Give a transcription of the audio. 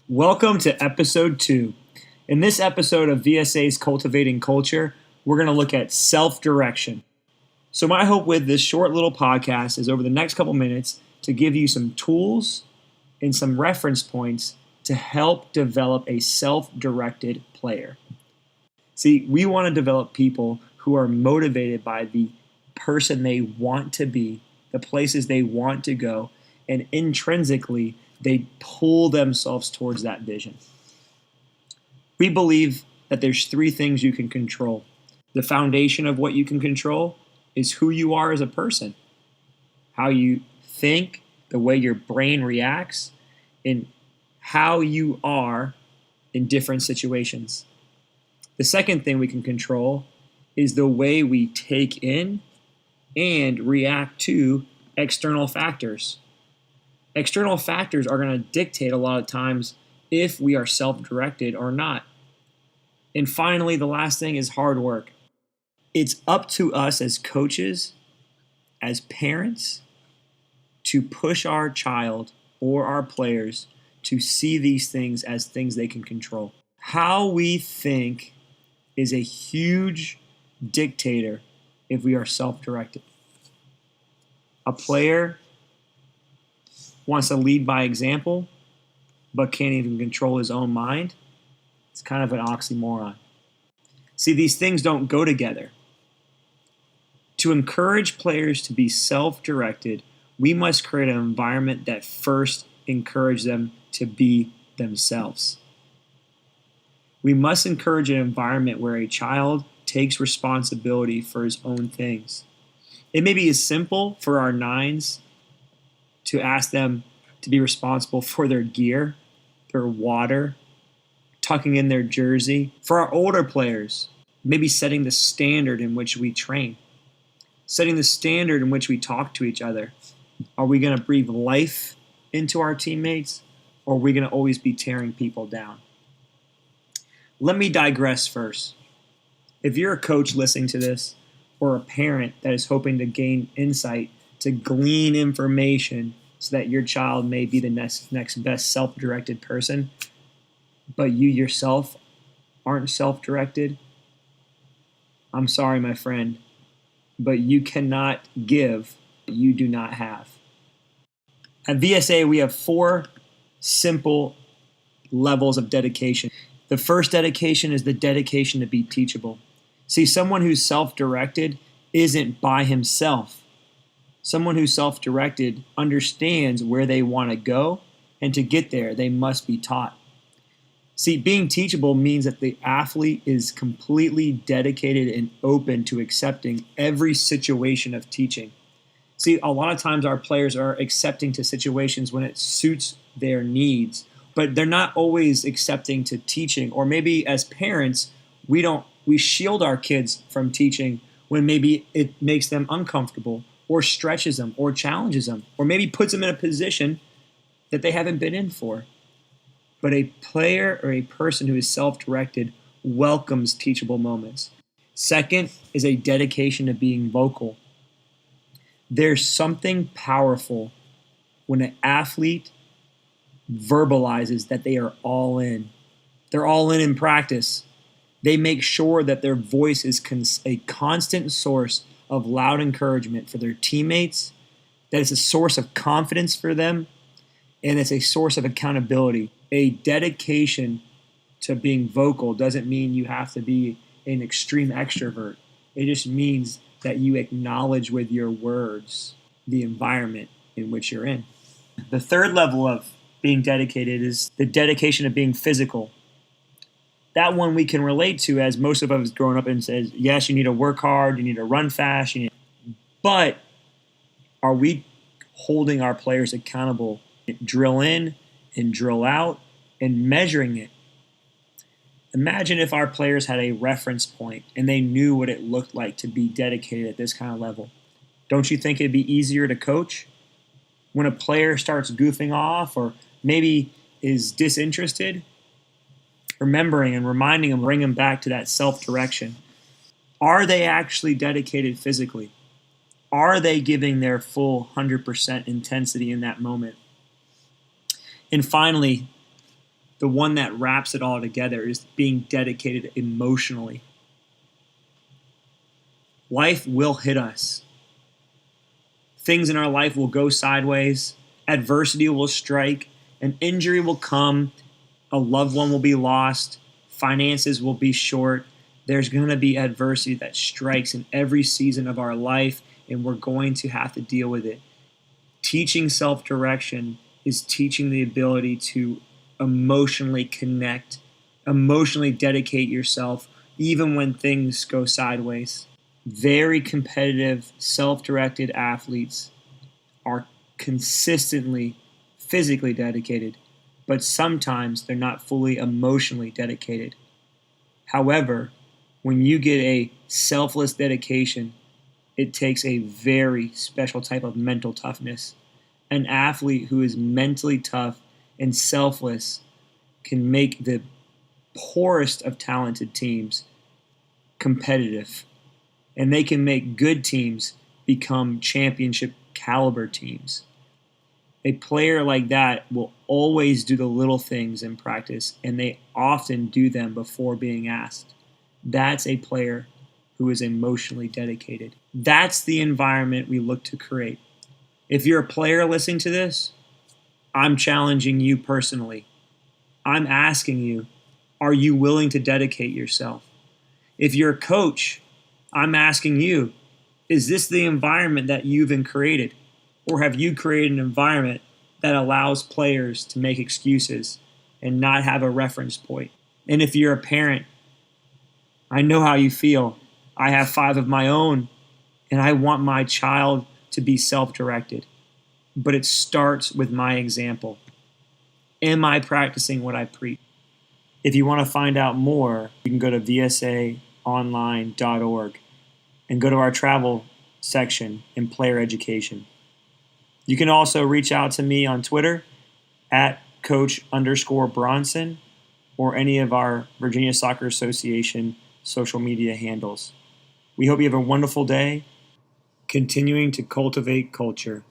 Welcome to episode 2. In this episode of VSA's Cultivating Culture, we're going to look at self-direction. So my hope with this short little podcast is over the next couple minutes to give you some tools and some reference points to help develop a self-directed player. See, we want to develop people who are motivated by the person they want to be, the places they want to go, and intrinsically they pull themselves towards that vision. We believe that there's 3 things you can control. The foundation of what you can control is who you are as a person, how you think, the way your brain reacts, and how you are in different situations. The second thing we can control is the way we take in and react to external factors. External factors are going to dictate a lot of times if we are self-directed or not. And finally, the last thing is hard work. It's up to us as coaches, as parents, to push our child or our players to see these things as things they can control. How we think is a huge dictator if we are self-directed. A player wants to lead by example, but can't even control his own mind. It's kind of an oxymoron. See, these things don't go together. To encourage players to be self-directed, we must create an environment that first encourages them to be themselves. We must encourage an environment where a child takes responsibility for his own things. It may be as simple for our 9s to ask them to be responsible for their gear, their water, tucking in their jersey. For our older players, maybe setting the standard in which we train, setting the standard in which we talk to each other. Are we going to breathe life into our teammates, or are we going to always be tearing people down? Let me digress first. If you're a coach listening to this, or a parent that is hoping to gain insight, to glean information so that your child may be the next best self-directed person, but you yourself aren't self-directed, I'm sorry, my friend, but you cannot give what you do not have. At VSA, we have 4 simple levels of dedication. The first dedication is the dedication to be teachable. See, someone who's self-directed isn't by himself. Someone who's self-directed understands where they want to go, and to get there, they must be taught. See, being teachable means that the athlete is completely dedicated and open to accepting every situation of teaching. See, a lot of times our players are accepting to situations when it suits their needs, but they're not always accepting to teaching. Or maybe as parents, we shield our kids from teaching when maybe it makes them uncomfortable, or stretches them, or challenges them, or maybe puts them in a position that they haven't been in for. But a player or a person who is self-directed welcomes teachable moments. Second is a dedication to being vocal. There's something powerful when an athlete verbalizes that they are all in. They're all in practice. They make sure that their voice is a constant source of loud encouragement for their teammates, that it's a source of confidence for them, and it's a source of accountability. A dedication to being vocal doesn't mean you have to be an extreme extrovert. It just means that you acknowledge with your words the environment in which you're in. The third level of being dedicated is the dedication of being physical. That one we can relate to, as most of us growing up and says, yes, you need to work hard, you need to run fast, but are we holding our players accountable? Drill in and drill out and measuring it. Imagine if our players had a reference point and they knew what it looked like to be dedicated at this kind of level. Don't you think it'd be easier to coach? When a player starts goofing off or maybe is disinterested, remembering and reminding them, bring them back to that self-direction. Are they actually dedicated physically? Are they giving their full 100% intensity in that moment? And finally, the one that wraps it all together is being dedicated emotionally. Life will hit us. Things in our life will go sideways. Adversity will strike. An injury will come. A loved one will be lost. Finances will be short. There's going to be adversity that strikes in every season of our life, and we're going to have to deal with it. Teaching self-direction is teaching the ability to emotionally connect, emotionally dedicate yourself, even when things go sideways. Very competitive, self-directed athletes are consistently physically dedicated, but sometimes they're not fully emotionally dedicated. However, when you get a selfless dedication, it takes a very special type of mental toughness. An athlete who is mentally tough and selfless can make the poorest of talented teams competitive, and they can make good teams become championship caliber teams. A player like that will always do the little things in practice, and they often do them before being asked. That's a player who is emotionally dedicated. That's the environment we look to create. If you're a player listening to this, I'm challenging you personally. I'm asking you, are you willing to dedicate yourself? If you're a coach, I'm asking you, is this the environment that you've created? Or have you created an environment that allows players to make excuses and not have a reference point? And if you're a parent, I know how you feel. I have 5 of my own, and I want my child to be self-directed. But it starts with my example. Am I practicing what I preach? If you want to find out more, you can go to vsaonline.org and go to our travel section in player education. You can also reach out to me on Twitter at Coach_Bronson or any of our Virginia Soccer Association social media handles. We hope you have a wonderful day, continuing to cultivate culture.